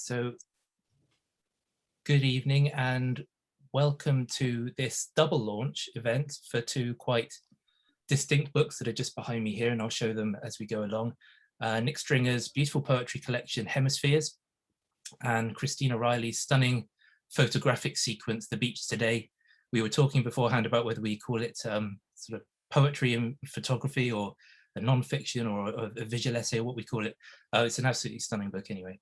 So good evening and welcome to this double launch event for two quite distinct books that are just behind me here, and I'll show them as we go along. Nick Stringer's beautiful poetry collection, Hemispheres, and Christina Riley's stunning photographic sequence, The Beach Today. We were talking beforehand about whether we call it sort of poetry and photography, or a non-fiction, or a visual essay, or what we call it. It's an absolutely stunning book anyway.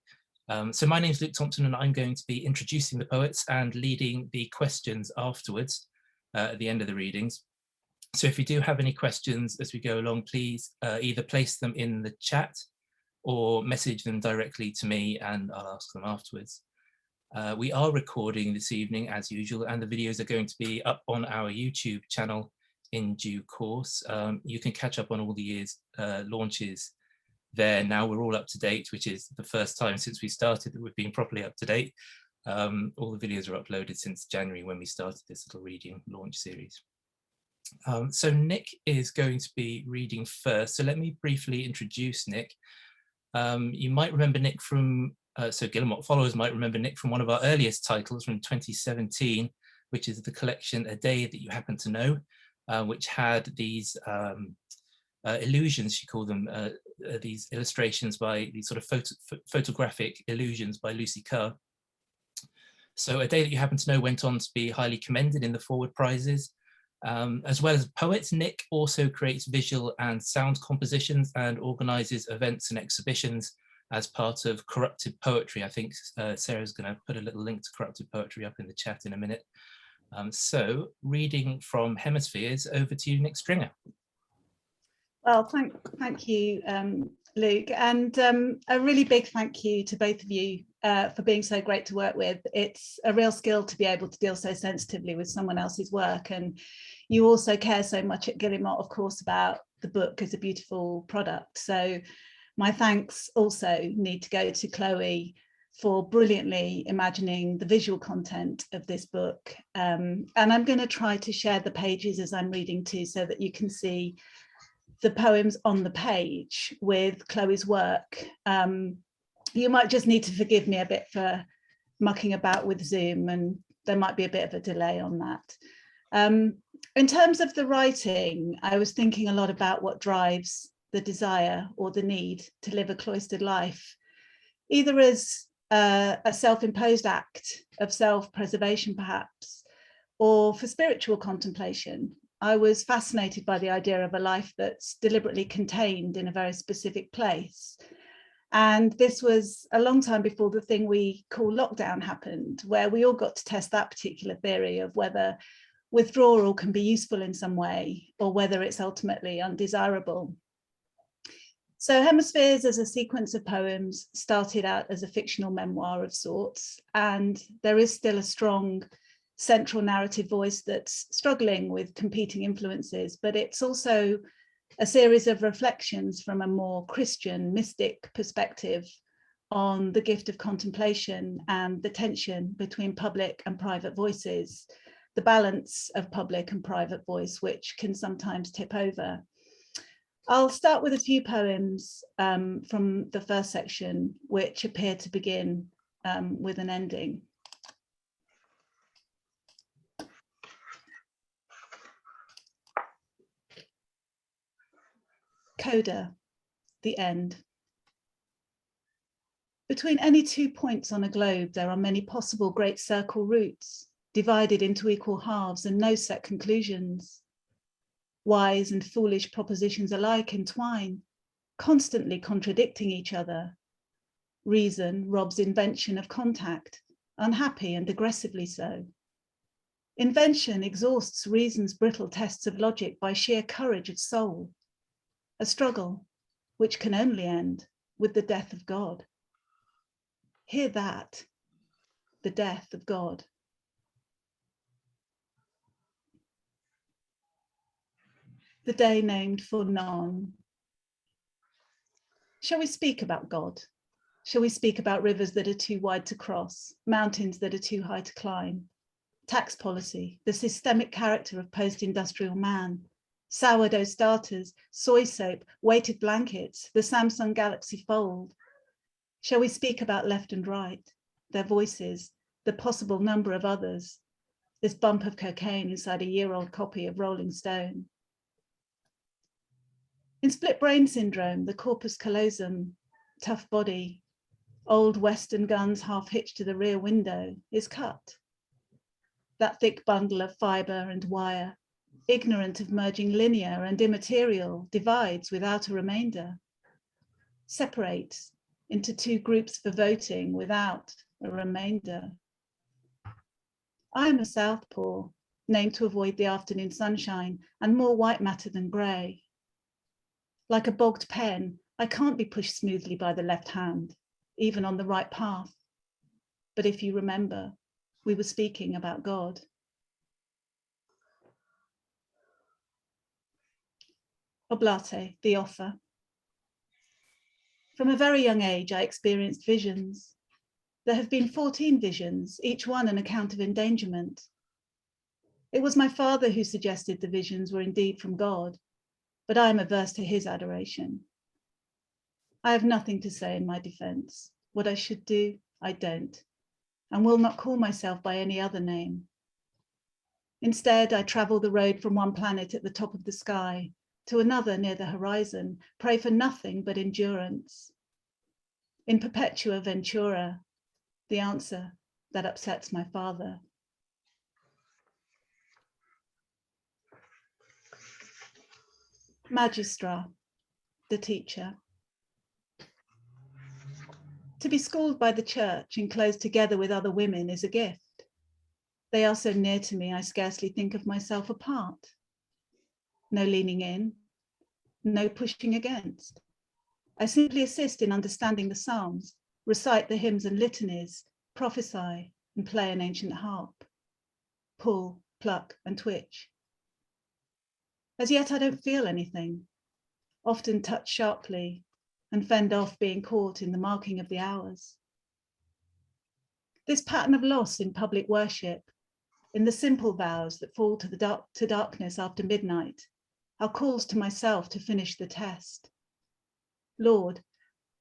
So my name is Luke Thompson, and I'm going to be introducing the poets and leading the questions afterwards at the end of the readings. So if you do have any questions as we go along, please either place them in the chat or message them directly to me and I'll ask them afterwards. We are recording this evening as usual, and the videos are going to be up on our YouTube channel in due course. You can catch up on all the year's launches there. Now we're all up to date, which is the first time since we started that we've been properly up to date. All the videos are uploaded since January, when we started this little reading launch series. So Nick is going to be reading first. So let me briefly introduce Nick. You might remember Nick from, so Guillemot followers might remember Nick from one of our earliest titles from 2017, which is the collection A Day That You Happen to Know, which had these illusions, she called them, these illustrations by these sort of photographic illusions by Lucy Kerr. So A Day That You Happen to Know went on to be highly commended in the Forward Prizes. As well as poets, Nick also creates visual and sound compositions and organises events and exhibitions as part of Corrupted Poetry. I think Sarah's going to put a little link to Corrupted Poetry up in the chat in a minute. So reading from Hemispheres, over to you, Nick Stringer. Well, thank you, Luke, and a really big thank you to both of you for being so great to work with. It's a real skill to be able to deal so sensitively with someone else's work, and you also care so much at Guillemot, of course, about the book as a beautiful product. So my thanks also need to go to Chloe for brilliantly imagining the visual content of this book. And I'm going to try to share the pages as I'm reading too, so that you can see the poems on the page with Chloe's work. You might just need to forgive me a bit for mucking about with Zoom, and there might be a bit of a delay on that. In terms of the writing, I was thinking a lot about what drives the desire or the need to live a cloistered life, either as a self-imposed act of self-preservation perhaps, or for spiritual contemplation. I was fascinated by the idea of a life that's deliberately contained in a very specific place. And this was a long time before the thing we call lockdown happened, where we all got to test that particular theory of whether withdrawal can be useful in some way, or whether it's ultimately undesirable. So Hemispheres, as a sequence of poems, started out as a fictional memoir of sorts, and there is still a strong central narrative voice that's struggling with competing influences, but it's also a series of reflections from a more Christian, mystic perspective on the gift of contemplation and the tension between public and private voices, the balance of public and private voice, which can sometimes tip over. I'll start with a few poems from the first section, which appear to begin with an ending. Coda, the end. Between any 2 points on a globe, there are many possible great circle routes, divided into equal halves and no set conclusions. Wise and foolish propositions alike entwine, constantly contradicting each other. Reason robs invention of contact, unhappy and aggressively so. Invention exhausts reason's brittle tests of logic by sheer courage of soul. A struggle which can only end with the death of God. Hear that, the death of God. The day named for none. Shall we speak about God? Shall we speak about rivers that are too wide to cross, mountains that are too high to climb, tax policy, the systemic character of post-industrial man, sourdough starters, soy soap, weighted blankets, the Samsung Galaxy Fold? Shall we speak about left and right, their voices, the possible number of others, this bump of cocaine inside a year-old copy of Rolling Stone? In split brain syndrome, the corpus callosum, tough body, old Western guns half hitched to the rear window, is cut. That thick bundle of fibre and wire, ignorant of merging linear and immaterial, divides without a remainder, separates into two groups for voting without a remainder. I am a southpaw, named to avoid the afternoon sunshine and more white matter than grey. Like a bogged pen, I can't be pushed smoothly by the left hand, even on the right path. But if you remember, we were speaking about God. Oblate, the offer. From a very young age, I experienced visions. There have been 14 visions, each one an account of endangerment. It was my father who suggested the visions were indeed from God, but I am averse to his adoration. I have nothing to say in my defense. What I should do, I don't, and will not call myself by any other name. Instead, I travel the road from one planet at the top of the sky to another near the horizon, pray for nothing but endurance. In perpetua ventura, the answer that upsets my father. Magistra, the teacher. To be schooled by the church, enclosed together with other women, is a gift. They are so near to me, I scarcely think of myself apart. No leaning in, no pushing against. I simply assist in understanding the Psalms, recite the hymns and litanies, prophesy and play an ancient harp, pull, pluck and twitch. As yet I don't feel anything, often touch sharply and fend off being caught in the marking of the hours. This pattern of loss in public worship, in the simple vows that fall to darkness after midnight, are calls to myself to finish the test. Lord,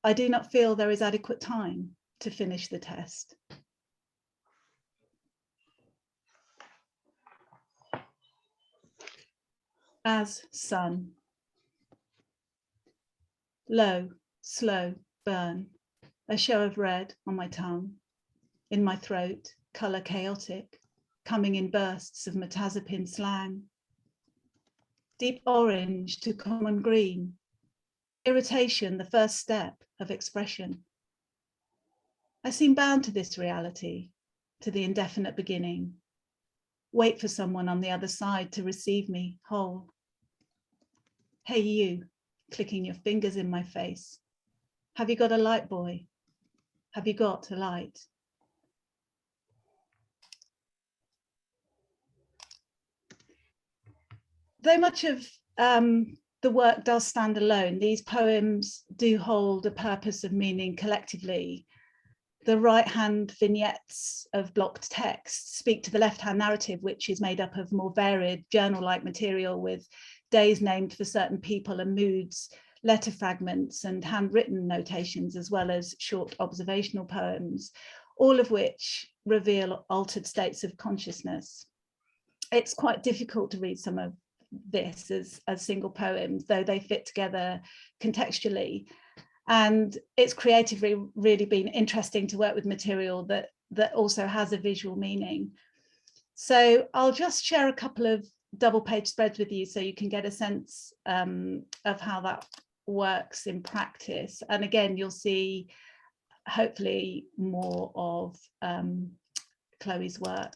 I do not feel there is adequate time to finish the test. As sun. Low, slow burn, a show of red on my tongue, in my throat, colour chaotic, coming in bursts of metazapine slang. Deep orange to common green, irritation, the first step of expression. I seem bound to this reality, to the indefinite beginning. Wait for someone on the other side to receive me whole. Hey you, clicking your fingers in my face. Have you got a light, boy? Have you got a light? Though much of the work does stand alone, these poems do hold a purpose of meaning collectively. The right-hand vignettes of blocked text speak to the left-hand narrative, which is made up of more varied journal-like material with days named for certain people and moods, letter fragments and handwritten notations, as well as short observational poems, all of which reveal altered states of consciousness. It's quite difficult to read some of this as single poems, though they fit together contextually. And it's creatively really been interesting to work with material that also has a visual meaning. So I'll just share a couple of double page spreads with you so you can get a sense of how that works in practice. And again, you'll see hopefully more of Chloe's work.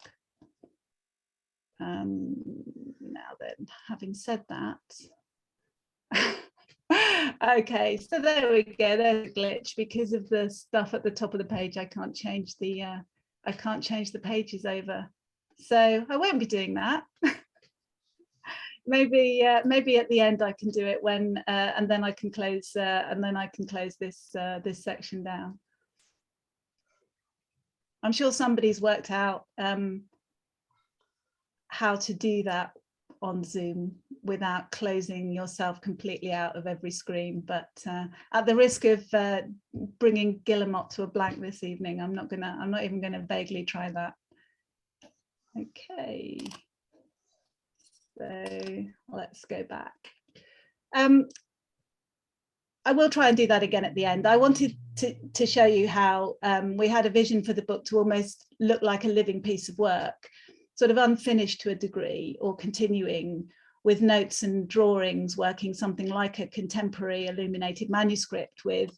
Now then, having said that, okay, so there we go. There's a glitch because of the stuff at the top of the page. I can't change the pages over, so I won't be doing that. maybe at the end I can do it when and then I can close this this section down. I'm sure somebody's worked out how to do that on Zoom without closing yourself completely out of every screen. But at the risk of bringing Guillemot to a blank this evening, I'm not even gonna vaguely try that. Okay, so let's go back. I will try and do that again at the end. I wanted to show you how we had a vision for the book to almost look like a living piece of work, sort of unfinished to a degree, or continuing with notes and drawings, working something like a contemporary illuminated manuscript with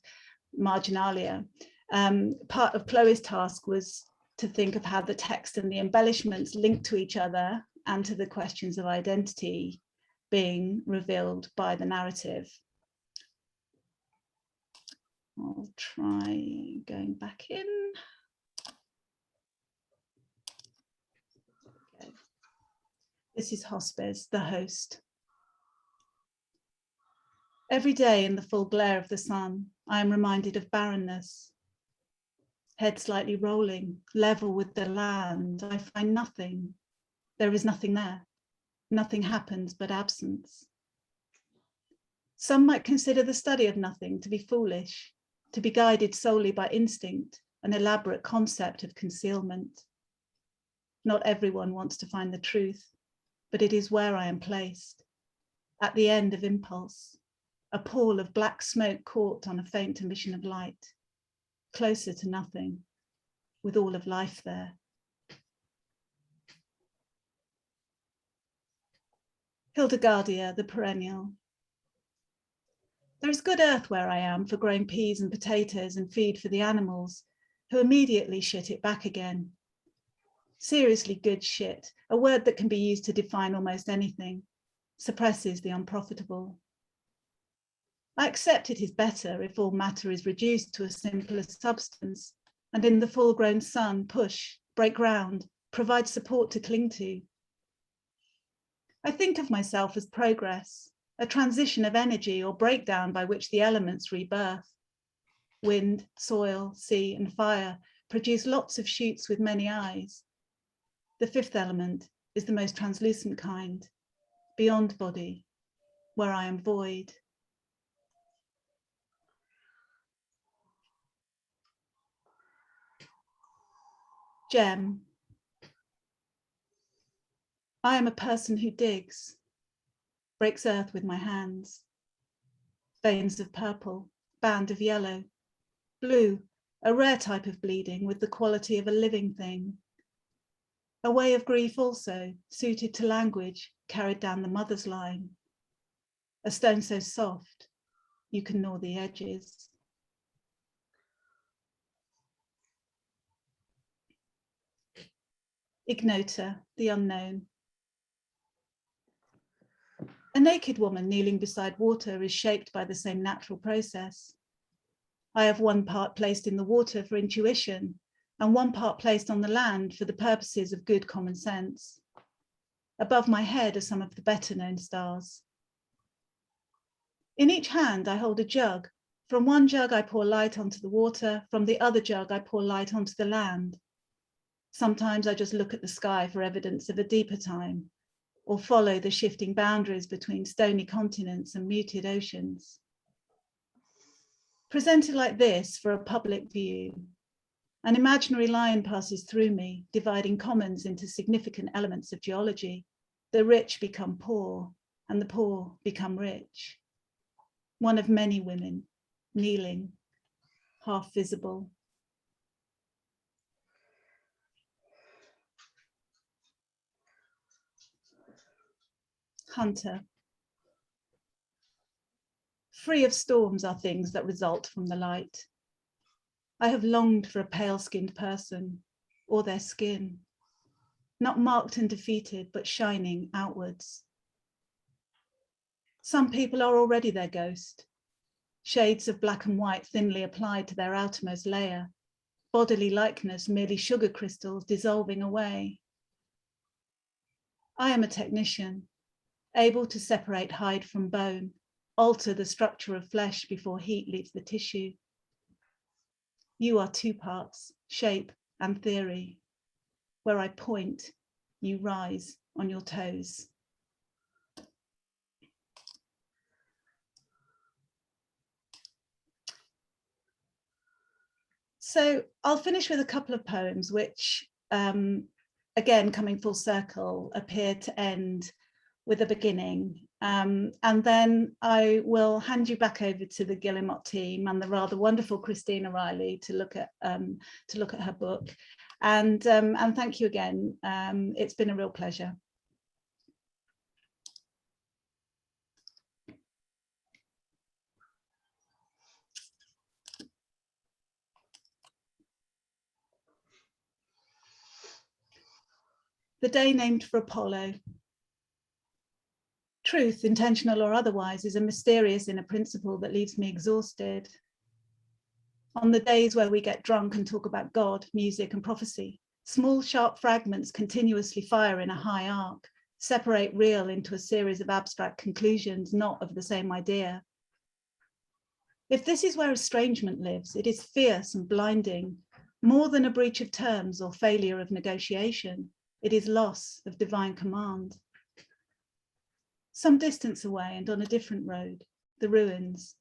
marginalia. Part of Chloe's task was to think of how the text and the embellishments link to each other and to the questions of identity being revealed by the narrative. I'll try going back in. Okay. This is Hemispheres, the host. Every day in the full glare of the sun, I am reminded of barrenness. Head slightly rolling, level with the land, I find nothing. There is nothing there. Nothing happens but absence. Some might consider the study of nothing to be foolish, to be guided solely by instinct, an elaborate concept of concealment. Not everyone wants to find the truth, but it is where I am placed, at the end of impulse, a pall of black smoke caught on a faint emission of light, closer to nothing, with all of life there. Hildegardia, the perennial. There is good earth where I am for growing peas and potatoes and feed for the animals, who immediately shit it back again. Seriously good shit, a word that can be used to define almost anything, suppresses the unprofitable. I accept it is better if all matter is reduced to a simpler substance, and in the full-grown sun push, break ground, provide support to cling to. I think of myself as progress, a transition of energy or breakdown by which the elements rebirth. Wind, soil, sea, and fire produce lots of shoots with many eyes. The fifth element is the most translucent kind, beyond body, where I am void. Gem. I am a person who digs, breaks earth with my hands. Veins of purple, band of yellow, blue, a rare type of bleeding with the quality of a living thing. A way of grief also, suited to language, carried down the mother's line. A stone so soft, you can gnaw the edges. Ignota, the unknown. A naked woman kneeling beside water is shaped by the same natural process. I have one part placed in the water for intuition and one part placed on the land for the purposes of good common sense. Above my head are some of the better known stars. In each hand I hold a jug. From one jug I pour light onto the water, from the other jug I pour light onto the land. Sometimes I just look at the sky for evidence of a deeper time, or follow the shifting boundaries between stony continents and muted oceans. Presented like this for a public view, an imaginary line passes through me, dividing commons into significant elements of geology. The rich become poor, and the poor become rich. One of many women, kneeling, half visible. Hunter. Free of storms are things that result from the light. I have longed for a pale-skinned person, or their skin, not marked and defeated, but shining outwards. Some people are already their ghost, shades of black and white thinly applied to their outermost layer, bodily likeness merely sugar crystals dissolving away. I am a technician, able to separate hide from bone, alter the structure of flesh before heat leaves the tissue. You are two parts, shape and theory. Where I point, you rise on your toes. So I'll finish with a couple of poems which, again, coming full circle, appear to end with a beginning. And then I will hand you back over to the Guillemot team and the rather wonderful Christina Riley to look at her book. And thank you again. It's been a real pleasure. The day named for Apollo. Truth, intentional or otherwise, is a mysterious inner principle that leaves me exhausted. On the days where we get drunk and talk about God, music and prophecy, small sharp fragments continuously fire in a high arc, separate real into a series of abstract conclusions not of the same idea. If this is where estrangement lives, it is fierce and blinding, more than a breach of terms or failure of negotiation. It is loss of divine command. Some distance away and on a different road, the ruins.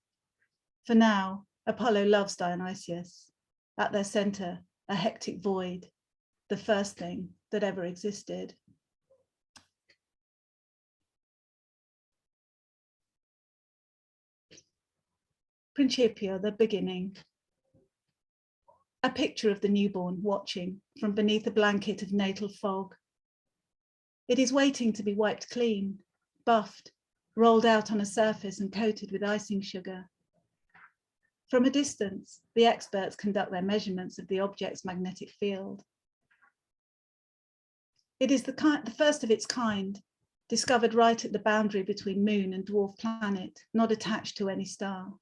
For now, Apollo loves Dionysius. At their center, a hectic void, the first thing that ever existed. Principio, the beginning. A picture of the newborn watching from beneath a blanket of natal fog. It is waiting to be wiped clean, buffed, rolled out on a surface and coated with icing sugar. From a distance, the experts conduct their measurements of the object's magnetic field. It is the first of its kind, discovered right at the boundary between moon and dwarf planet, not attached to any star.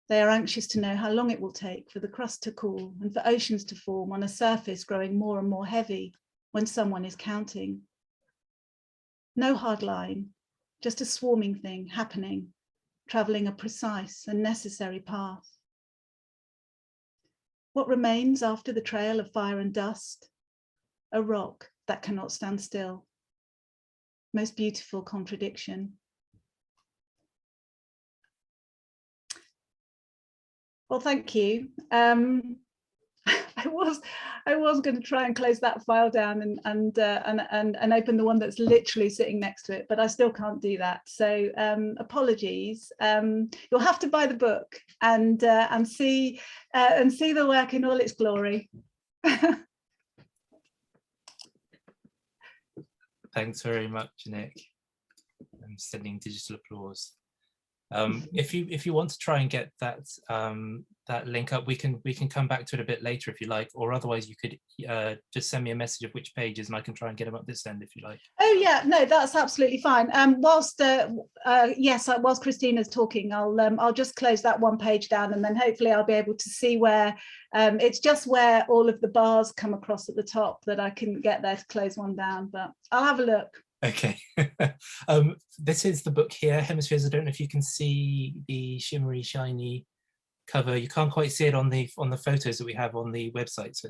They are anxious to know how long it will take for the crust to cool and for oceans to form on a surface growing more and more heavy when someone is counting. No hard line, just a swarming thing happening, traveling a precise and necessary path. What remains after the trail of fire and dust? A rock that cannot stand still. Most beautiful contradiction. Well, thank you. I was going to try and close that file down and open the one that's literally sitting next to it, but I still can't do that. So apologies. You'll have to buy the book and see the work in all its glory. Thanks very much, Nick. I'm sending digital applause. If you want to try and get that that link up, we can come back to it a bit later if you like, or otherwise you could just send me a message of which pages and I can try and get them up this end if you like. Oh yeah, no, that's absolutely fine. Whilst Christina's talking, I'll just close that one page down and then hopefully I'll be able to see where it's just where all of the bars come across at the top that I couldn't get there to close one down, but I'll have a look. Okay. This is the book here, Hemispheres. I don't know if you can see the shimmery, shiny cover. You can't quite see it on the photos that we have on the website, so,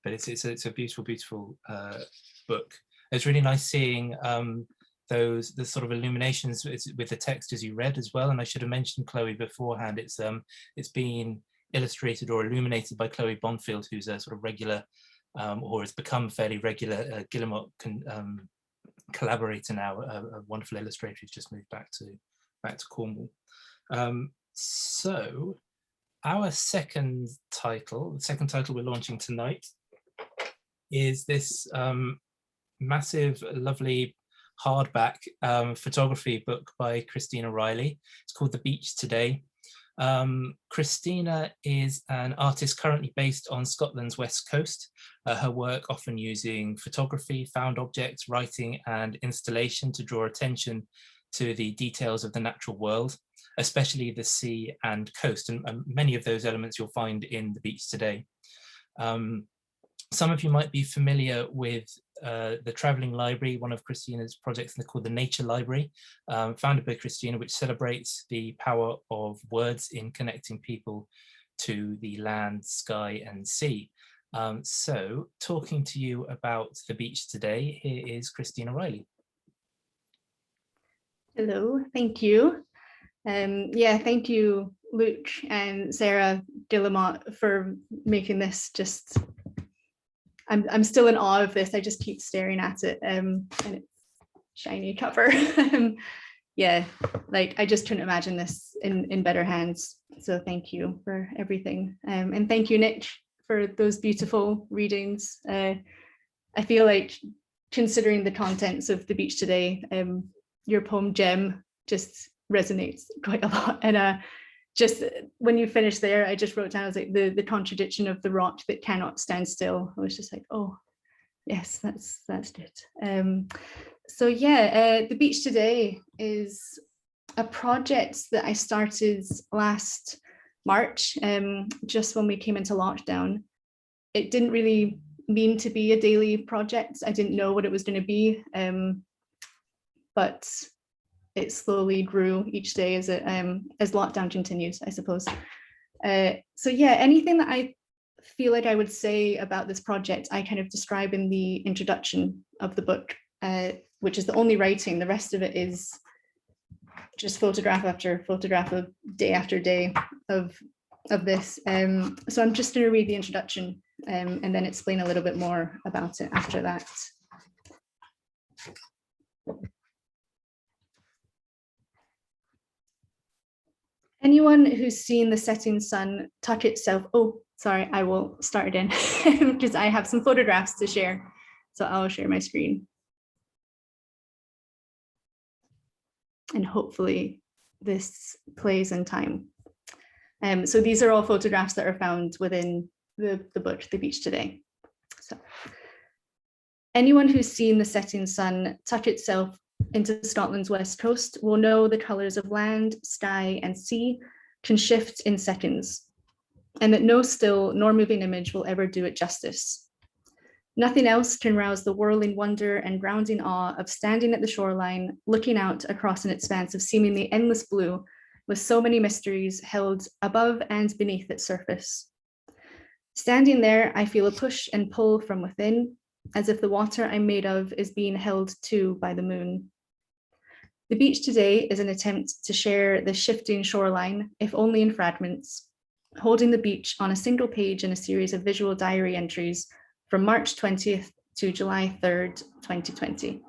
but it's a beautiful, beautiful book. It's really nice seeing the sort of illuminations with the text as you read as well. And I should have mentioned Chloe beforehand. It's been illustrated or illuminated by Chloe Bonfield, who's a sort of regular or has become fairly regular Guillemot collaborator now, a wonderful illustrator who's just moved back to Cornwall. So our second title we're launching tonight is this massive, lovely hardback photography book by Christina Riley. It's called The Beach Today. Christina is an artist currently based on Scotland's west coast. Her work often using photography, found objects, writing and installation to draw attention to the details of the natural world, especially the sea and coast, and many of those elements you'll find in The Beach Today. Some of you might be familiar with the Travelling Library, one of Christina's projects called the Nature Library, founded by Christina, which celebrates the power of words in connecting people to the land, sky and sea. So talking to you about The Beach Today, here is Christina Riley. Hello, thank you. Yeah, thank you, Luke and Sarah, Guillemot for making this just, I'm still in awe of this. I just keep staring at it, and it's shiny cover. Yeah, like I just couldn't imagine this in better hands. So thank you for everything. And thank you, Nick, for those beautiful readings. I feel like, considering the contents of The Beach Today, your poem Gem just resonates quite a lot. And just when you finished there, I just wrote down, I was like, the contradiction of the rock that cannot stand still. I was just like, oh, yes, that's good. So yeah, The Beach Today is a project that I started last March, just when we came into lockdown. It didn't really mean to be a daily project. I didn't know what it was going to be, but it slowly grew each day as lockdown continues, I suppose. So yeah, anything that I feel like I would say about this project, I kind of describe in the introduction of the book, which is the only writing. The rest of it is just photograph after photograph of day after day of this. So I'm just going to read the introduction and then explain a little bit more about it after that. Anyone who's seen the setting sun tuck itself, oh, sorry, I will start again because I have some photographs to share. So I'll share my screen. And hopefully this plays in time. So these are all photographs that are found within the book, The Beach Today. So anyone who's seen the setting sun tuck itself into Scotland's west coast will know the colours of land, sky and sea can shift in seconds, and that no still nor moving image will ever do it justice. Nothing else can rouse the whirling wonder and grounding awe of standing at the shoreline, looking out across an expanse of seemingly endless blue, with so many mysteries held above and beneath its surface. Standing there, I feel a push and pull from within, as if the water I'm made of is being held to by the moon. The beach today is an attempt to share the shifting shoreline, if only in fragments, holding the beach on a single page in a series of visual diary entries from March 20th to July 3rd, 2020.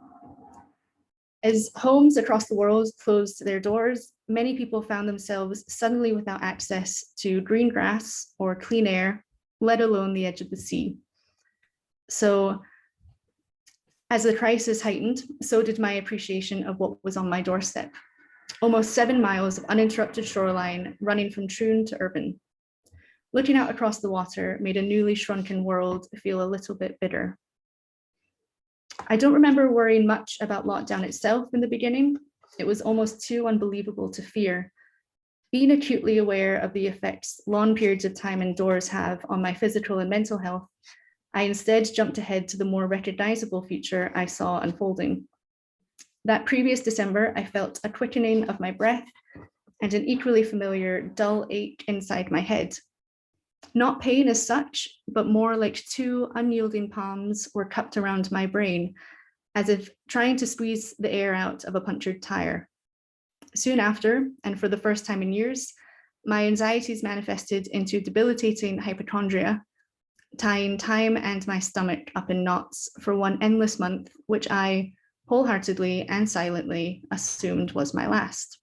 As homes across the world closed their doors, many people found themselves suddenly without access to green grass or clean air, let alone the edge of the sea. So, as the crisis heightened, so did my appreciation of what was on my doorstep. Almost 7 miles of uninterrupted shoreline running from Troon to Urban. Looking out across the water made a newly shrunken world feel a little bit bitter. I don't remember worrying much about lockdown itself in the beginning. It was almost too unbelievable to fear. Being acutely aware of the effects long periods of time indoors have on my physical and mental health, I instead jumped ahead to the more recognizable future I saw unfolding. That previous December, I felt a quickening of my breath and an equally familiar dull ache inside my head. Not pain as such, but more like two unyielding palms were cupped around my brain, as if trying to squeeze the air out of a punctured tire. Soon after, and for the first time in years, my anxieties manifested into debilitating hypochondria, tying time and my stomach up in knots for one endless month, which I wholeheartedly and silently assumed was my last.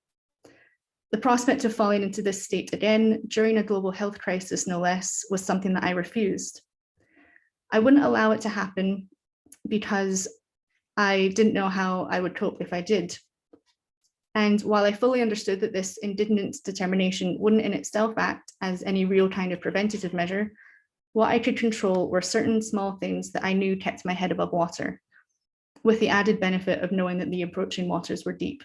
The prospect of falling into this state again during a global health crisis, no less, was something that I refused. I wouldn't allow it to happen because I didn't know how I would cope if I did. And while I fully understood that this indignant determination wouldn't in itself act as any real kind of preventative measure, what I could control were certain small things that I knew kept my head above water, with the added benefit of knowing that the approaching waters were deep.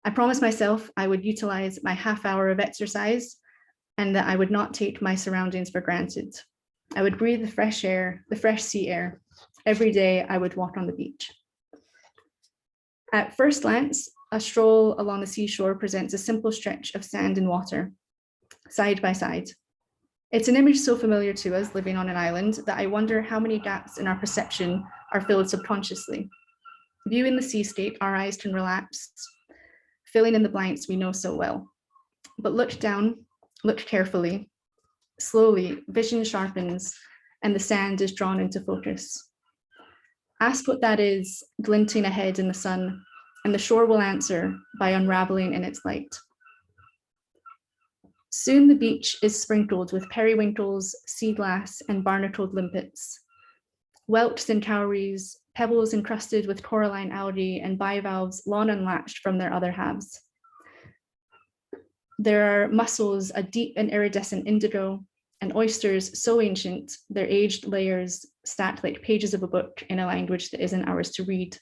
I promised myself I would utilize my half hour of exercise and that I would not take my surroundings for granted. I would breathe the fresh air, the fresh sea air. Every day I would walk on the beach. At first glance, a stroll along the seashore presents a simple stretch of sand and water, side by side. It's an image so familiar to us living on an island that I wonder how many gaps in our perception are filled subconsciously. Viewing the seascape, our eyes can relapse, filling in the blanks we know so well. But look down, Look carefully. Slowly, vision sharpens and the sand is drawn into focus. Ask what that is glinting ahead in the sun, and the shore will answer by unraveling in its light. Soon the beach is sprinkled with periwinkles, sea glass, and barnacled limpets. Whelks and cowries, pebbles encrusted with coralline algae, and bivalves long unlatched from their other halves. There are mussels, a deep and iridescent indigo, and oysters so ancient, their aged layers stacked like pages of a book in a language that isn't ours to read.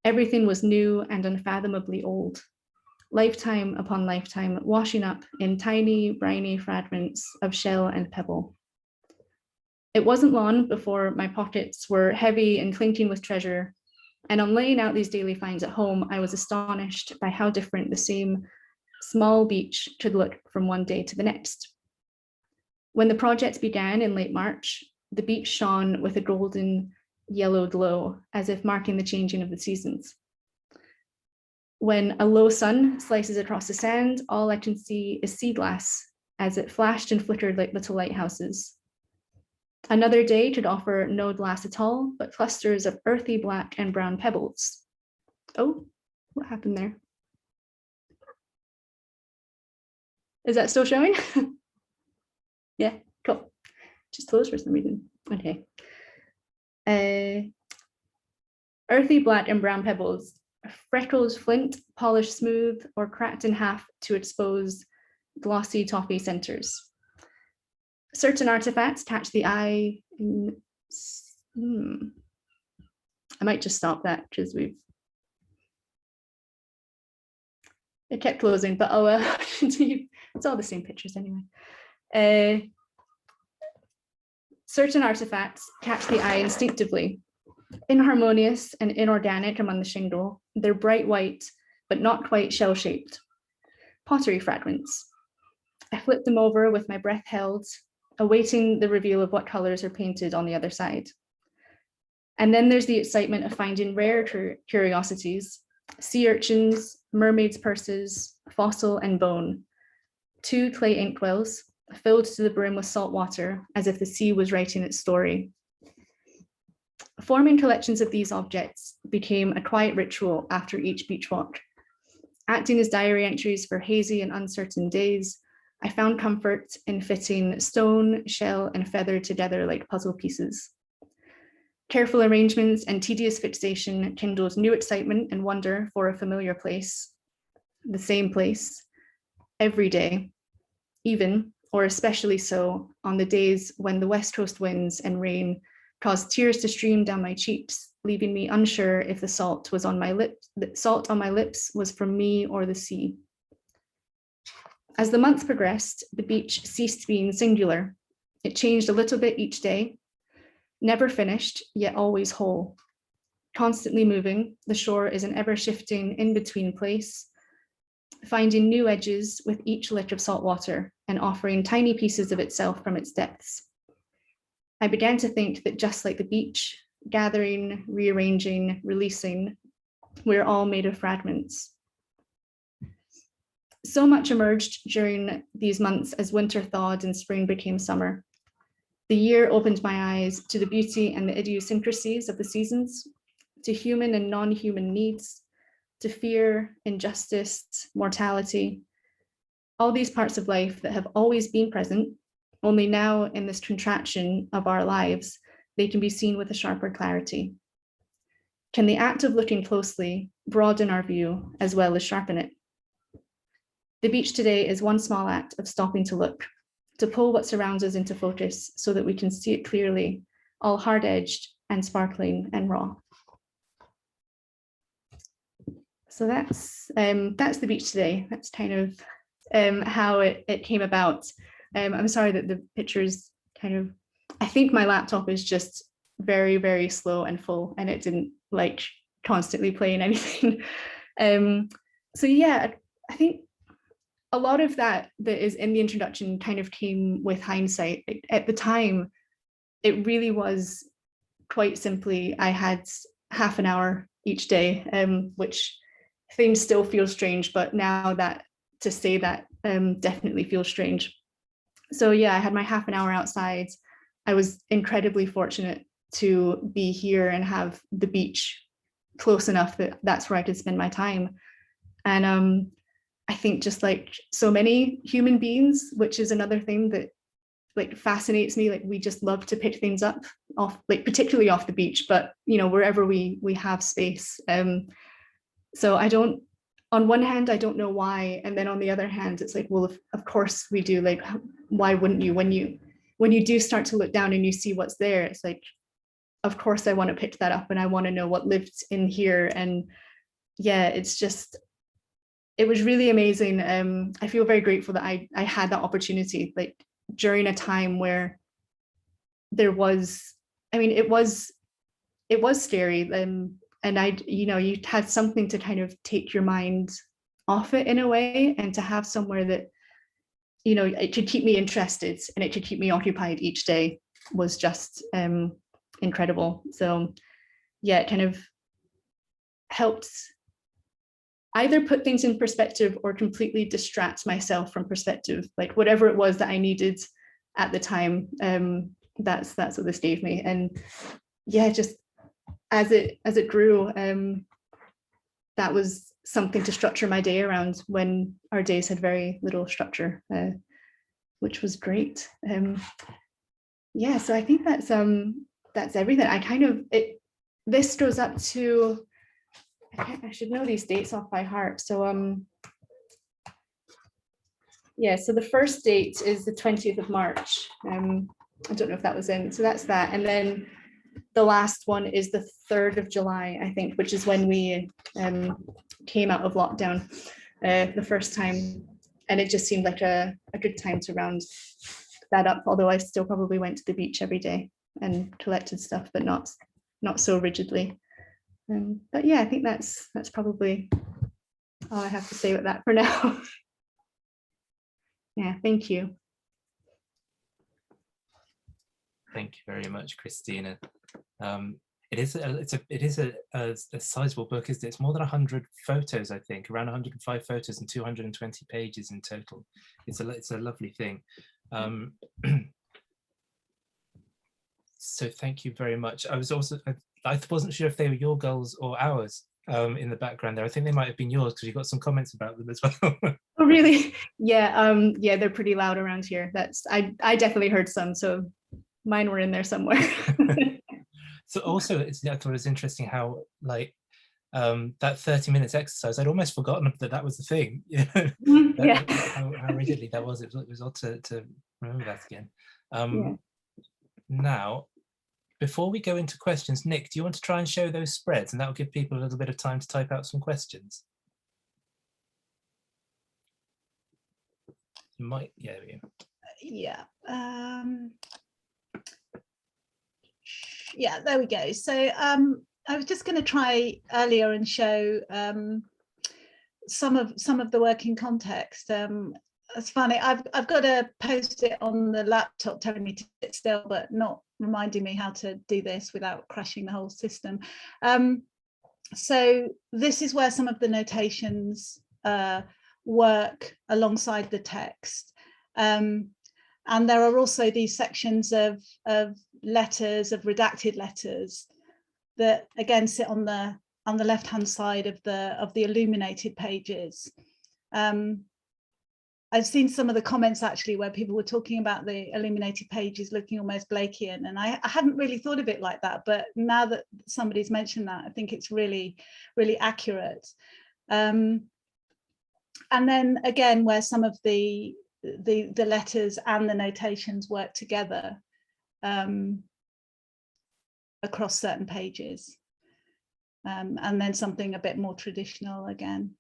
Everything was new and unfathomably old, lifetime upon lifetime, washing up in tiny, briny fragments of shell and pebble. It wasn't long before my pockets were heavy and clinking with treasure, and on laying out these daily finds at home, I was astonished by how different the same small beach could look from one day to the next. When the project began in late March, the beach shone with a golden yellow glow, as if marking the changing of the seasons. When a low sun slices across the sand, all I can see is sea glass as it flashed and flickered like little lighthouses. Another day could offer no glass at all, but clusters of earthy black and brown pebbles. Oh, what happened there? Is that still showing? Yeah, cool. Just closed for some reason. Okay. Earthy black and brown pebbles, freckled flint, polished smooth, or cracked in half to expose glossy toffee centers. Certain artifacts catch the eye. I might just stop that because it kept closing, but I'll continue. It's all the same pictures anyway. Certain artifacts catch the eye instinctively. Inharmonious and inorganic among the shingle, they're bright white, but not quite shell-shaped. Pottery fragments. I flip them over with my breath held, awaiting the reveal of what colors are painted on the other side. And then there's the excitement of finding rare curiosities, sea urchins, mermaids' purses, fossil and bone, 2 clay inkwells, filled to the brim with salt water, as if the sea was writing its story. Forming collections of these objects became a quiet ritual after each beach walk. Acting as diary entries for hazy and uncertain days, I found comfort in fitting stone, shell, and feather together like puzzle pieces. Careful arrangements and tedious fixation kindled new excitement and wonder for a familiar place, the same place, every day, even, or especially so, on the days when the West Coast winds and rain caused tears to stream down my cheeks, leaving me unsure if the salt on my lips was from me or the sea. As the months progressed, the beach ceased being singular. It changed a little bit each day, never finished, yet always whole. Constantly moving, the shore is an ever-shifting in-between place, finding new edges with each lick of salt water and offering tiny pieces of itself from its depths. I began to think that just like the beach, gathering, rearranging, releasing, we're all made of fragments. So much emerged during these months as winter thawed and spring became summer. The year opened my eyes to the beauty and the idiosyncrasies of the seasons, to human and non-human needs, to fear, injustice, mortality, all these parts of life that have always been present, only now in this contraction of our lives, they can be seen with a sharper clarity. Can the act of looking closely broaden our view as well as sharpen it? The beach today is one small act of stopping to look, to pull what surrounds us into focus so that we can see it clearly, all hard-edged and sparkling and raw. So that's the beach today. That's kind of how it came about. I'm sorry that the pictures kind of, I think my laptop is just very, very slow and full and it didn't like constantly playing anything. So yeah, I think a lot of that is in the introduction kind of came with hindsight. At the time, it really was quite simply, I had half an hour each day, which things still feel strange, but now that to say that definitely feels strange. So yeah, I had my half an hour outside. I was incredibly fortunate to be here and have the beach close enough that that's where I could spend my time. And I think just like so many human beings, which is another thing that like fascinates me, like we just love to pick things up off, like particularly off the beach, but you know, wherever we have space. So I don't, on one hand, I don't know why, and then on the other hand, it's like, well, of course we do. Like, why wouldn't you? When you do start to look down and you see what's there, it's like, of course I want to pick that up and I want to know what lived in here. And yeah, it's just, it was really amazing. I feel very grateful that I had that opportunity, like during a time where there was, I mean, it was scary. And I, you know, you had something to kind of take your mind off it in a way, and to have somewhere that, you know, it could keep me interested and it could keep me occupied each day was just incredible. So yeah, it kind of helped either put things in perspective or completely distract myself from perspective, like whatever it was that I needed at the time. That's what this gave me. And yeah, just as it grew, that was something to structure my day around when our days had very little structure, which was great. Yeah, so I think that's everything. I kind of, this goes up to, I should know these dates off by heart. So yeah, so the first date is the 20th of March. I don't know if that was in, so that's that. And then the last one is the 3rd of July, I think, which is when we came out of lockdown the first time. And it just seemed like a good time to round that up, although I still probably went to the beach every day and collected stuff, but not so rigidly. But yeah, I think that's probably all I have to say with that for now. Yeah, thank you. Thank you very much, Christina. It is a sizable book, isn't it? It's more than 100 photos, I think, around 105 photos and 220 pages in total. It's a lovely thing. So thank you very much. I wasn't sure if they were your goals or ours in the background there. I think they might have been yours because you got some comments about them as well. Oh, really? Yeah. Yeah, they're pretty loud around here. I definitely heard some, so mine were in there somewhere. So also, I thought it was interesting how like that 30 minutes exercise, I'd almost forgotten that was the thing. Yeah. How rigidly that was. It was odd to remember that again. Yeah. Now, before we go into questions, Nick, do you want to try and show those spreads, and that will give people a little bit of time to type out some questions? You might, yeah, there we go. Yeah. Yeah, there we go. So I was just going to try earlier and show some of the work in context. It's funny, I've got a post-it on the laptop telling me to sit still, but not reminding me how to do this without crashing the whole system. So this is where some of the notations work alongside the text. And there are also these sections of letters, of redacted letters, that again sit on the left-hand side of the illuminated pages. I've seen some of the comments actually where people were talking about the illuminated pages looking almost Blakean, and I hadn't really thought of it like that, but now that somebody's mentioned that, I think it's really, really accurate. And then again, where some of the letters and the notations work together across certain pages, and then something a bit more traditional again.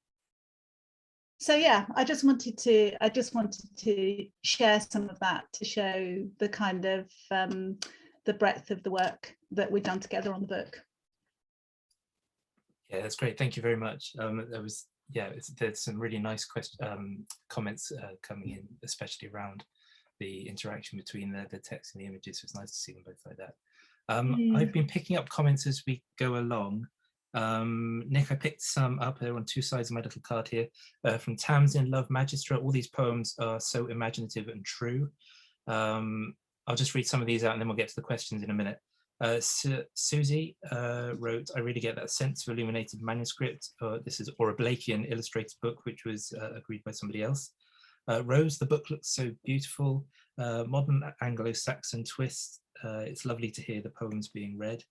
So yeah, I just wanted to share some of that to show the kind of the breadth of the work that we've done together on the book. Yeah, that's great. Thank you very much. There's some really nice comments coming in, especially around the interaction between the text and the images. So it's nice to see them both like that. I've been picking up comments as we go along. Nick, I picked some up. They're on two sides of my little card here. From Tamsin, Love Magistra. All these poems are so imaginative and true. I'll just read some of these out and then we'll get to the questions in a minute. Susie wrote, I really get that sense of illuminated manuscript. This is Aura Blakian illustrated book, which was agreed by somebody else. Rose, the book looks so beautiful. Modern Anglo-Saxon twist. It's lovely to hear the poems being read.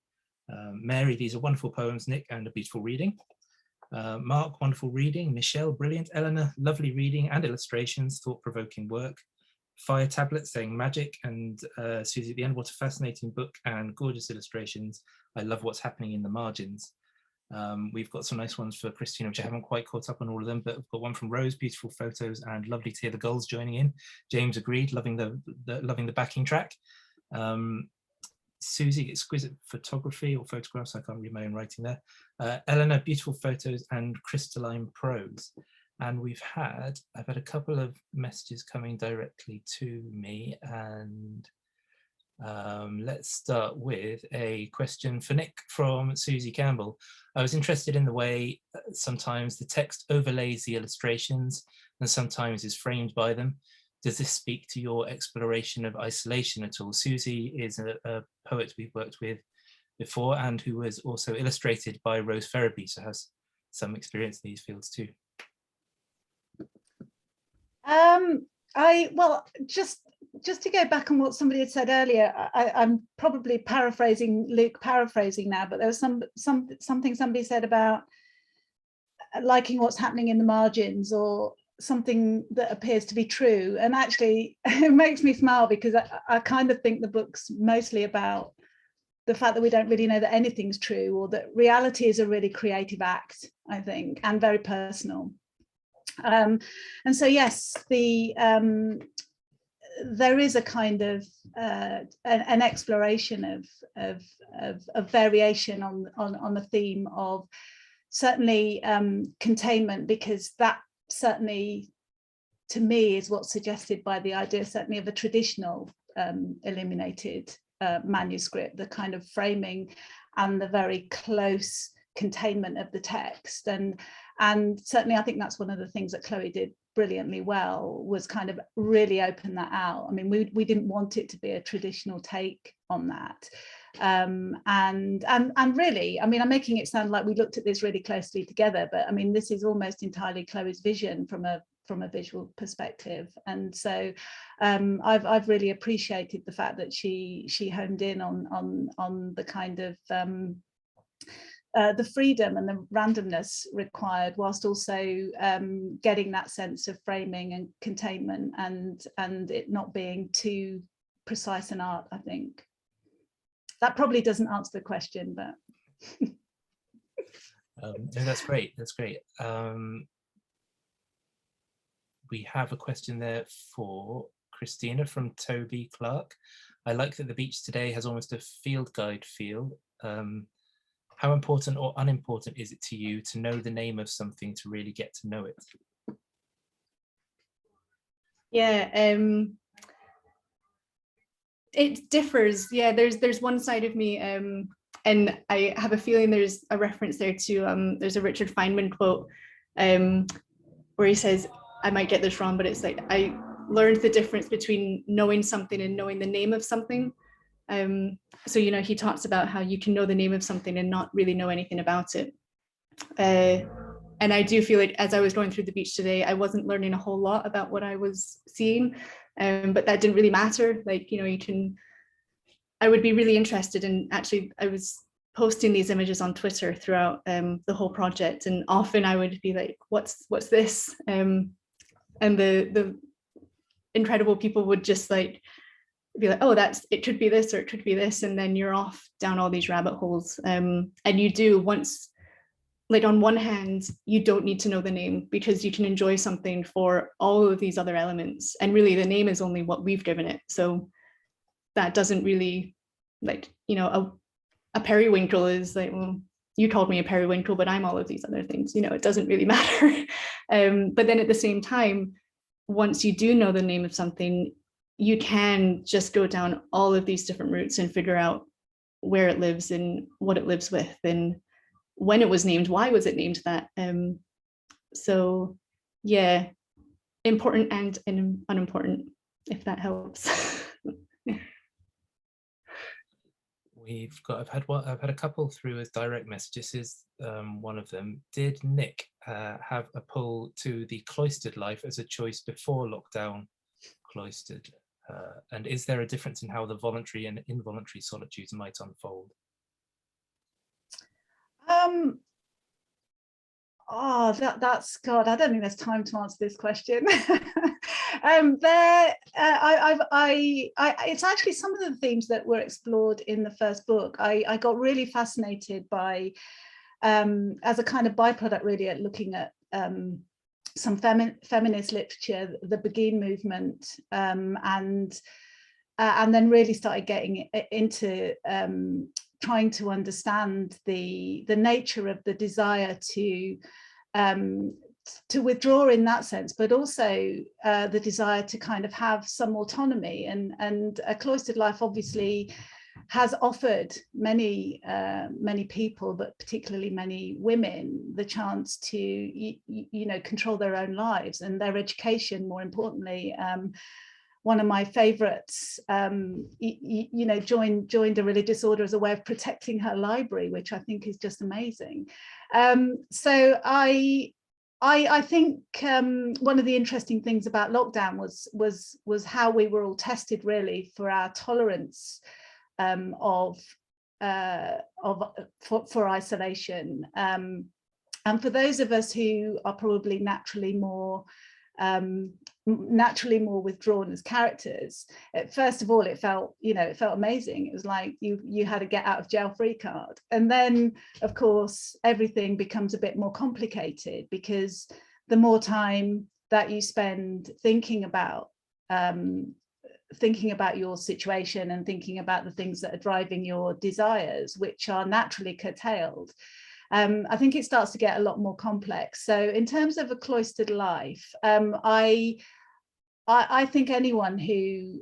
Mary, these are wonderful poems, Nick, and a beautiful reading. Mark, wonderful reading. Michelle, brilliant. Eleanor, lovely reading and illustrations, thought-provoking work. Fire Tablet saying magic, and Susie at the end, what a fascinating book and gorgeous illustrations. I love what's happening in the margins. We've got some nice ones for Christina, which I haven't quite caught up on all of them, but I've got one from Rose, beautiful photos and lovely to hear the gulls joining in. James agreed, loving the backing track. Susie, exquisite photography or photographs, I can't read my own writing there. Eleanor, beautiful photos and crystalline prose. And I've had a couple of messages coming directly to me, and let's start with a question for Nick from Susie Campbell. I was interested in the way sometimes the text overlays the illustrations and sometimes is framed by them. Does this speak to your exploration of isolation at all? Susie is a poet we've worked with before and who was also illustrated by Rose Ferraby, so has some experience in these fields too. Just to go back on what somebody had said earlier, I'm probably paraphrasing now, but there was something somebody said about liking what's happening in the margins or something that appears to be true. And actually, it makes me smile because I kind of think the book's mostly about the fact that we don't really know that anything's true, or that reality is a really creative act, I think, and very personal. And so, yes, there is a kind of an exploration of variation on the theme of certainly containment, because that certainly, to me, is what's suggested by the idea, certainly, of a traditional illuminated manuscript, the kind of framing and the very close containment of the text. And certainly I think that's one of the things that Chloe did brilliantly well, was kind of really open that out. I mean, we didn't want it to be a traditional take on that. And really, I mean, I'm making it sound like we looked at this really closely together, but I mean, this is almost entirely Chloe's vision from a visual perspective. And so I've really appreciated the fact that she honed in on the kind of the freedom and the randomness required, whilst also getting that sense of framing and containment, and it not being too precise an art, I think. That probably doesn't answer the question, but no, that's great. That's great. We have a question there for Christina from Toby Clark. I like that the beach today has almost a field guide feel. How important or unimportant is it to you to know the name of something to really get to know it? Yeah, it differs. Yeah, there's one side of me, and I have a feeling there's a reference there to there's a Richard Feynman quote where he says, I might get this wrong, but it's like, I learned the difference between knowing something and knowing the name of something. So, you know, he talks about how you can know the name of something and not really know anything about it. And I do feel like as I was going through the beach today, I wasn't learning a whole lot about what I was seeing, but that didn't really matter. Like, you know, I would be really interested in, actually, I was posting these images on Twitter throughout the whole project, and often I would be like, what's this? And the incredible people would just like be like, oh, it could be this or it could be this, and then you're off down all these rabbit holes. And you do, once, like, on one hand, you don't need to know the name because you can enjoy something for all of these other elements, and really the name is only what we've given it. So that doesn't really, like, you know, a periwinkle is like, well, you called me a periwinkle, but I'm all of these other things, you know, it doesn't really matter. But then at the same time, once you do know the name of something, you can just go down all of these different routes and figure out where it lives and what it lives with, and when it was named, why was it named that? So yeah, important and unimportant, if that helps. I've had a couple through as direct messages. Is one of them. Did Nick have a pull to the cloistered life as a choice before lockdown cloistered? And is there a difference in how the voluntary and involuntary solitudes might unfold? Oh, that's God. I don't think there's time to answer this question. It's actually some of the themes that were explored in the first book. I got really fascinated by, as a kind of byproduct, really, at looking at some feminist literature, the Beguine movement, and then really started getting into trying to understand the nature of the desire to withdraw in that sense, but also the desire to kind of have some autonomy. And a cloistered life obviously has offered many people, but particularly many women, the chance to control their own lives and their education, more importantly. One of my favorites, joined a religious order as a way of protecting her library, which I think is just amazing. So I think one of the interesting things about lockdown was how we were all tested, really, for our tolerance for isolation. And for those of us who are probably naturally more withdrawn as characters, first of all, it felt amazing. It was like you had a get out of jail free card. And then, of course, everything becomes a bit more complicated, because the more time that you spend thinking about your situation and thinking about the things that are driving your desires, which are naturally curtailed, I think it starts to get a lot more complex. So in terms of a cloistered life, I think anyone who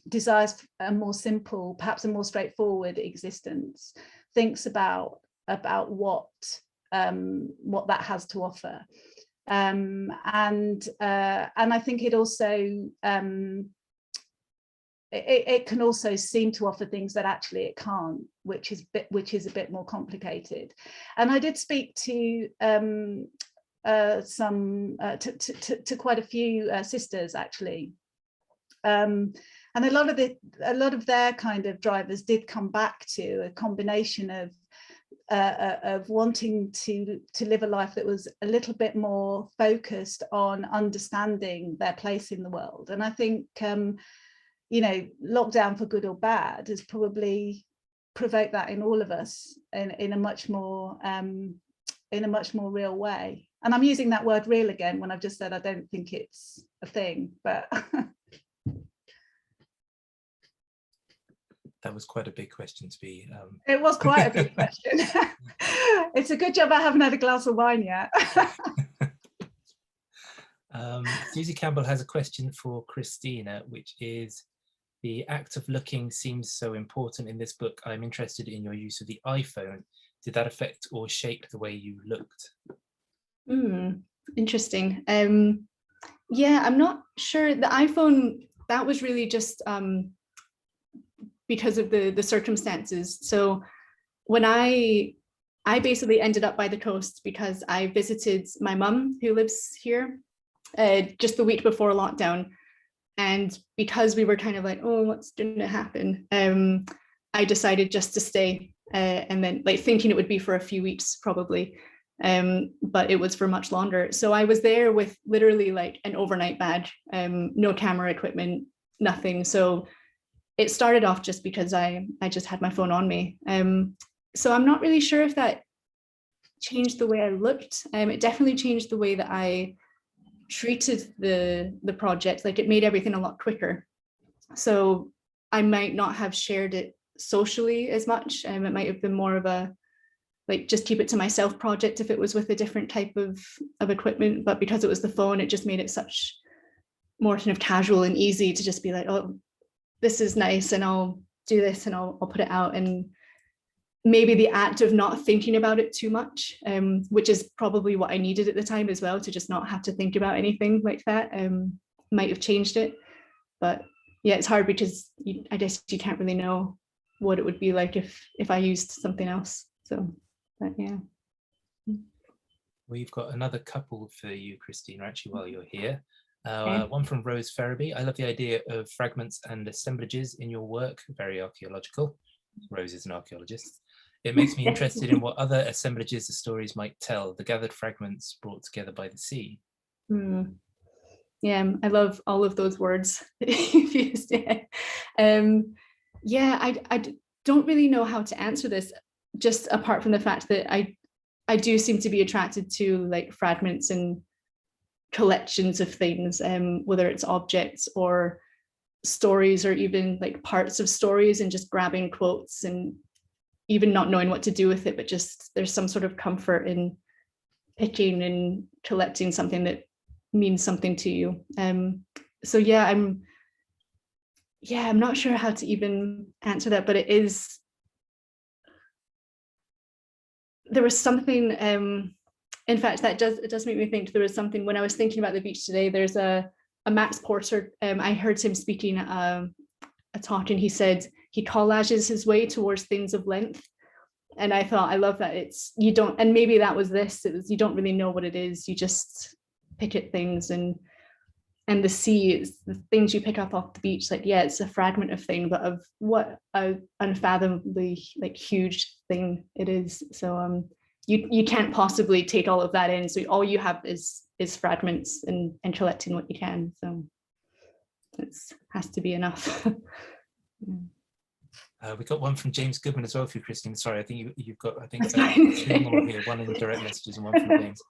desires a more simple, perhaps a more straightforward existence, thinks about what that has to offer. And I think it also it can also seem to offer things that actually it can't, which is a bit more complicated. And I did speak to quite a few sisters, actually, and a lot of their kind of drivers did come back to a combination of wanting to live a life that was a little bit more focused on understanding their place in the world. And I think lockdown, for good or bad, has probably provoked that in all of us in a much more real way. And I'm using that word real again when I've just said I don't think it's a thing, but that was quite a big question to be. It was quite a big question. It's a good job I haven't had a glass of wine yet. Susie Campbell has a question for Christina, which is: the act of looking seems so important in this book. I'm interested in your use of the iPhone. Did that affect or shape the way you looked? Interesting. Yeah, I'm not sure. The iPhone, that was really just because of the circumstances. So when I basically ended up by the coast because I visited my mum, who lives here, just the week before lockdown. And because we were kind of like, oh, what's going to happen? I decided just to stay, and then thinking it would be for a few weeks probably, but it was for much longer. So I was there with literally an overnight bag, no camera equipment, nothing. So it started off just because I just had my phone on me. So I'm not really sure if that changed the way I looked. It definitely changed the way that I treated the project. It made everything a lot quicker. So I might not have shared it socially as much. It might have been more of a just keep it to myself project if it was with a different type of equipment. But because it was the phone, it just made it such more kind of casual and easy to just be like, oh, this is nice, and I'll do this and I'll put it out. And maybe the act of not thinking about it too much, which is probably what I needed at the time as well, to just not have to think about anything like that, might have changed it. But yeah, it's hard because I guess you can't really know what it would be like if I used something else. So, but yeah. We've got another couple for you, Christina, actually, while you're here. Okay. One from Rose Ferriby. I love the idea of fragments and assemblages in your work, very archaeological. Rose is an archaeologist. It makes me interested in what other assemblages the stories might tell, the gathered fragments brought together by the sea. Yeah, I love all of those words that you've used. Yeah, I don't really know how to answer this, just apart from the fact that I do seem to be attracted to like fragments and collections of things, whether it's objects or stories or even like parts of stories, and just grabbing quotes and even not knowing what to do with it, but just there's some sort of comfort in picking and collecting something that means something to you. So yeah, I'm not sure how to even answer that, but there was something, in fact, it does make me think. There was something when I was thinking about the beach today. There's a Max Porter, I heard him speaking a talk, and he said he collages his way towards things of length. And I thought, I love that. It's, you don't, and maybe that was this, it was, you don't really know what it is, you just pick at things. And the sea is the things you pick up off the beach, like, yeah, it's a fragment of thing, but of what a unfathomably like huge thing it is. So you can't possibly take all of that in, so all you have is fragments and collecting what you can. So it has to be enough. Yeah. We got one from James Goodman as well for you, Christine. Sorry, I think you've got, I think, That's two more here, one in the direct messages and one from James.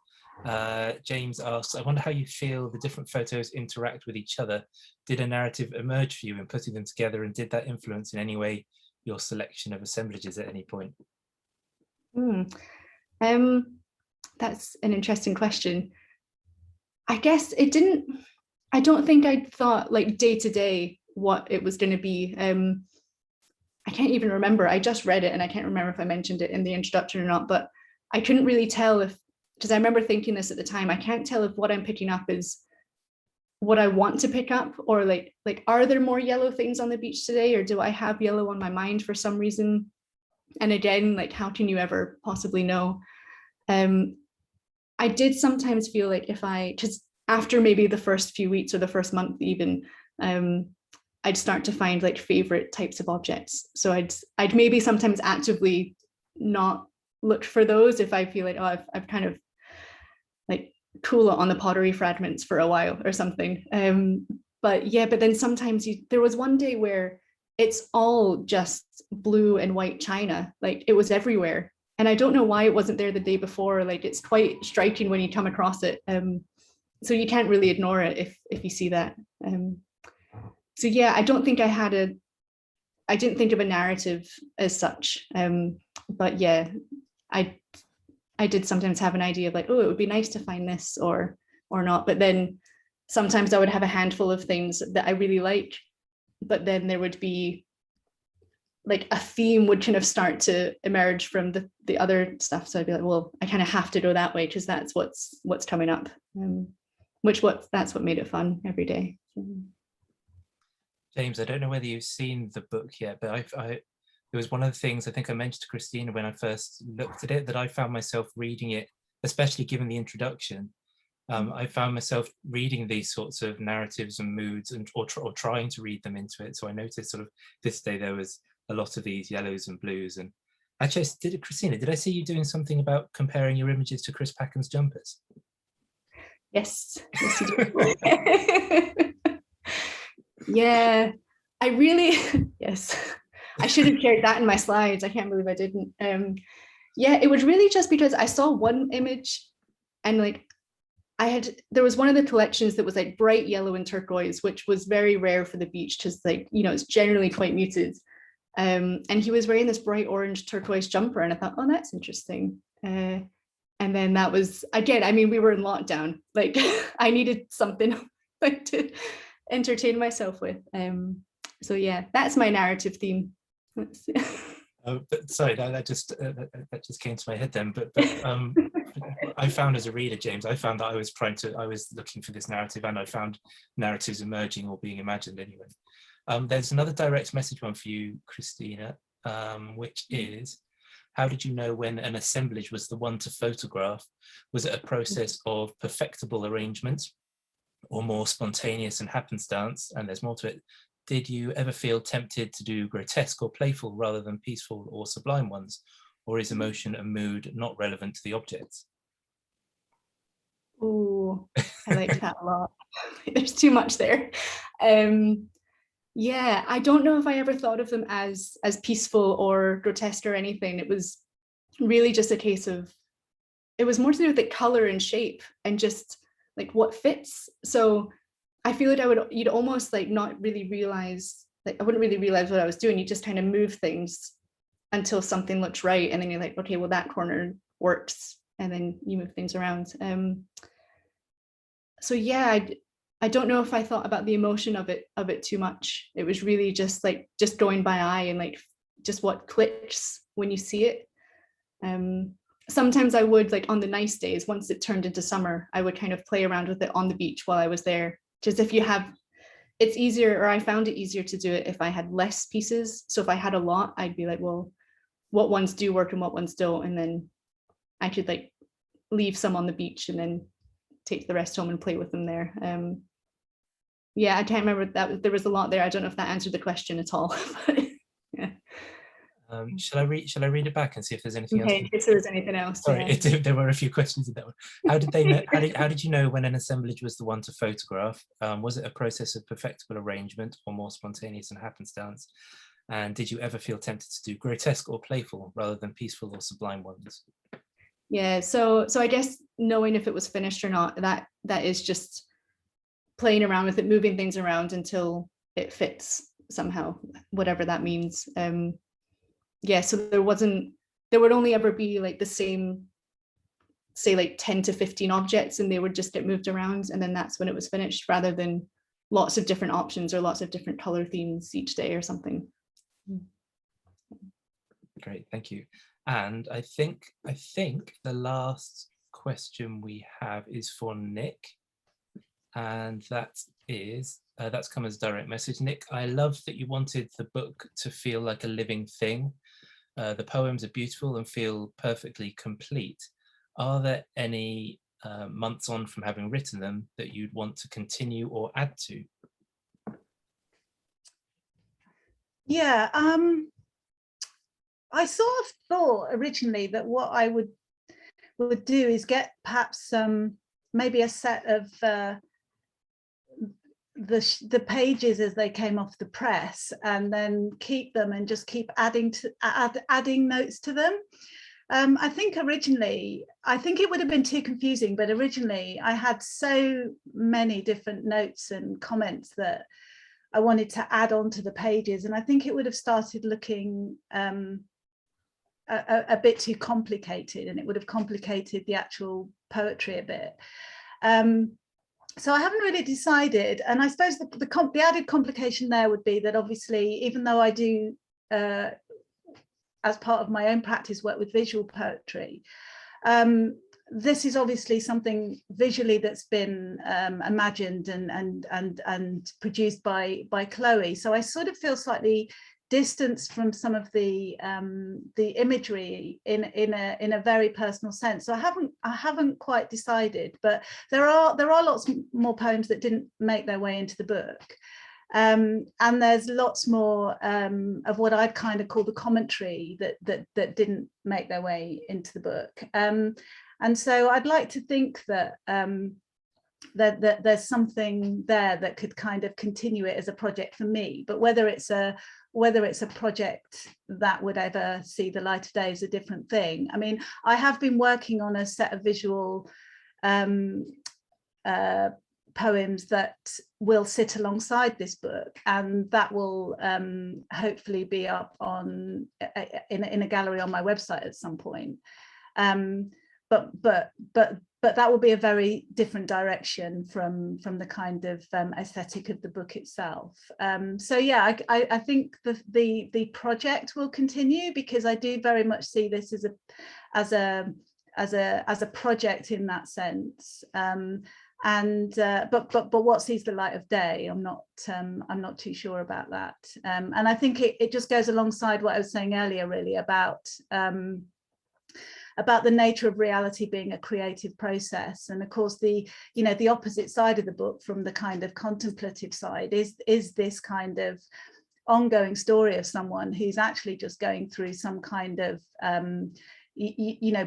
James asks, I wonder how you feel the different photos interact with each other. Did a narrative emerge for you in putting them together, and did that influence in any way your selection of assemblages at any point? That's an interesting question. I guess it didn't, I don't think I thought like day to day what it was going to be. I can't even remember. I just read it and I can't remember if I mentioned it in the introduction or not, but I couldn't really tell if, because I remember thinking this at the time, I can't tell if what I'm picking up is what I want to pick up, or like are there more yellow things on the beach today, or do I have yellow on my mind for some reason? And again, like, how can you ever possibly know? I did sometimes feel like because after maybe the first few weeks or the first month even, I'd start to find like favorite types of objects. So I'd maybe sometimes actively not look for those if I feel like, oh, I've kind of like cool on the pottery fragments for a while or something. But then sometimes there was one day where it's all just blue and white china, like it was everywhere. And I don't know why it wasn't there the day before. Like, it's quite striking when you come across it. So you can't really ignore it if you see that. So yeah, I don't think I didn't think of a narrative as such. But yeah, I did sometimes have an idea of like, oh, it would be nice to find this or not. But then sometimes I would have a handful of things that I really like, but then there would be like a theme would kind of start to emerge from the other stuff. So I'd be like, well, I kind of have to go that way because that's what's coming up. That's what made it fun every day. James, I don't know whether you've seen the book yet, but it was one of the things I think I mentioned to Christina when I first looked at it, that I found myself reading it, especially given the introduction. I found myself reading these sorts of narratives and moods or trying to read them into it. So I noticed sort of this day there was a lot of these yellows and blues. And actually, Christina, did I see you doing something about comparing your images to Chris Packham's jumpers? Yes. Yeah, I really, yes, I should have shared that in my slides. I can't believe I didn't. Yeah, it was really just because I saw one image and like there was one of the collections that was like bright yellow and turquoise, which was very rare for the beach because, like, you know, it's generally quite muted. And he was wearing this bright orange turquoise jumper and I thought, oh, that's interesting. And then that was, again, I mean, we were in lockdown, like I needed something like to entertain myself with. So yeah, that's my narrative theme. But sorry, that just came to my head then. But I found as a reader, James, I found that I was looking for this narrative, and I found narratives emerging or being imagined anyway. There's another direct message one for you, Christina, which is, how did you know when an assemblage was the one to photograph? Was it a process of perfectible arrangement or more spontaneous and happenstance? And there's more to it. Did you ever feel tempted to do grotesque or playful rather than peaceful or sublime ones? Or is emotion and mood not relevant to the objects? Oh, I like that a lot. There's too much there. Yeah, I don't know if I ever thought of them as peaceful or grotesque or anything. It was really just a case of, it was more to do with the color and shape and just like what fits. So I feel like you'd almost like not really realize, like I wouldn't really realize what I was doing. You just kind of move things until something looks right. And then you're like, okay, well that corner works. And then you move things around. So yeah, I don't know if I thought about the emotion of it too much. It was really just going by eye and like just what clicks when you see it. Sometimes I would, like on the nice days, once it turned into summer, I would kind of play around with it on the beach while I was there. Just if you have, it's easier, or I found it easier to do it if I had less pieces. So if I had a lot, I'd be like, well, what ones do work and what ones don't? And then I could like leave some on the beach and then take the rest home and play with them there. Yeah, I can't remember that there was a lot there. I don't know if that answered the question at all. But, yeah. Shall I read it back and see if there's anything else? Okay, if there was anything else. Sorry, yeah. there were a few questions in that one. How did they know? How did you know when an assemblage was the one to photograph? Was it a process of perfectible arrangement or more spontaneous and happenstance? And did you ever feel tempted to do grotesque or playful rather than peaceful or sublime ones? Yeah, so I guess knowing if it was finished or not, that is just playing around with it, moving things around until it fits somehow, whatever that means. Yeah, so there would only ever be like the same, say like 10 to 15 objects, and they would just get moved around, and then that's when it was finished, rather than lots of different options or lots of different color themes each day or something. Great, thank you. And I think the last question we have is for Nick, and that is that's come as a direct message. Nick, I love that you wanted the book to feel like a living thing. The poems are beautiful and feel perfectly complete. Are there any months on from having written them that you'd want to continue or add to? Yeah, I sort of thought originally that what I would do is get perhaps maybe a set of the pages as they came off the press, and then keep them and just keep adding notes to them. I think originally, it would have been too confusing, but originally I had so many different notes and comments that I wanted to add on to the pages, and I think it would have started looking a bit too complicated, and it would have complicated the actual poetry a bit. So I haven't really decided, and I suppose the added complication there would be that obviously, even though I do, as part of my own practice, work with visual poetry, this is obviously something visually that's been imagined and produced by Chloe. So I sort of feel slightly distanced from some of the imagery in a very personal sense. So I haven't quite decided, but there are lots more poems that didn't make their way into the book. And there's lots more of what I'd kind of call the commentary that didn't make their way into the book. And so I'd like to think that that there's something there that could kind of continue it as a project for me. But whether it's a project that would ever see the light of day is a different thing. I mean, I have been working on a set of visual poems that will sit alongside this book, and that will hopefully be up on in a gallery on my website at some point. that will be a very different direction from the kind of aesthetic of the book itself. So yeah, I think the project will continue, because I do very much see this as a project in that sense. But what sees the light of day, I'm not too sure about that. And I think it just goes alongside what I was saying earlier, really, about the nature of reality being a creative process. And of course, the opposite side of the book from the kind of contemplative side is this kind of ongoing story of someone who's actually just going through some kind of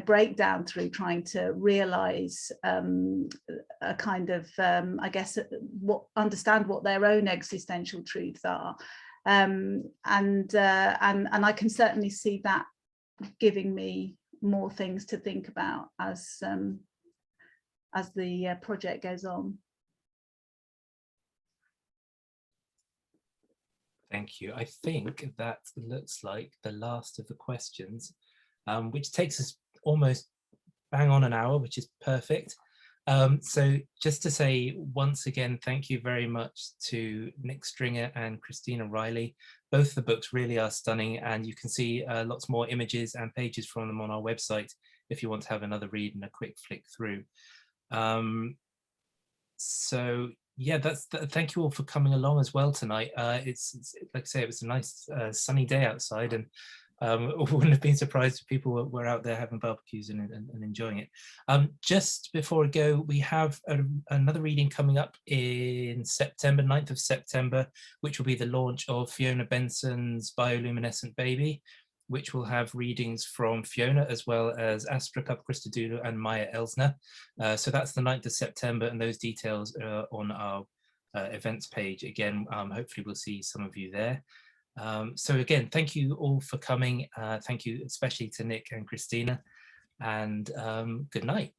breakdown through trying to realize a kind of I guess understand what their own existential truths are, and I can certainly see that giving me more things to think about as the project goes on. Thank you. I think that looks like the last of the questions, which takes us almost bang on an hour, which is perfect. So just to say once again, thank you very much to Nick Stringer and Christina Riley. Both the books really are stunning, and you can see lots more images and pages from them on our website if you want to have another read and a quick flick through. So yeah, thank you all for coming along as well tonight. It's like I say, it was a nice sunny day outside, and wouldn't have been surprised if people were out there having barbecues and enjoying it. Just before we go, we have another reading coming up in September, 9th of September, which will be the launch of Fiona Benson's Bioluminescent Baby, which will have readings from Fiona as well as Astra Christodoulou and Maya Elsner. So that's the 9th of September, and those details are on our events page. Again, hopefully we'll see some of you there. So again, thank you all for coming. Thank you especially to Nick and Christina, and good night.